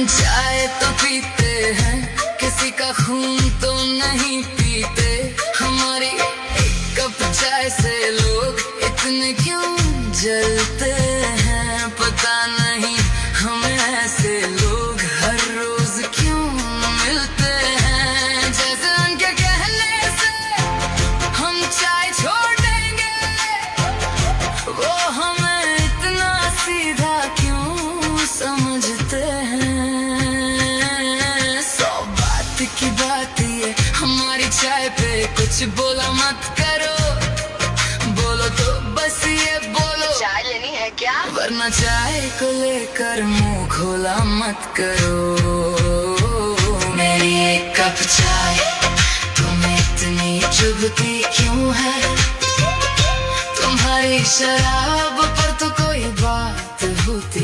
चाय तो पीते हैं, किसी का खून तो नहीं पीते। हमारी एक कप चाय से लोग इतने क्यों जलते हैं, पता नहीं हमें ऐसे लोग हर रोज क्यों मिलते हैं। जैसे उनके कहने से हम चाय छोड़ देंगे, वो हमें इतना सीधा क्यों समझते हैं। की बात ये हमारी चाय पे कुछ बोला मत करो, बोलो तो बस ये बोलो चाय लेनी है क्या, वरना चाय को लेकर मुंह खोला मत करो। मेरी एक कप चाय तुम्हें इतनी चुभती क्यों है, तुम्हारी शराब पर तो कोई बात होती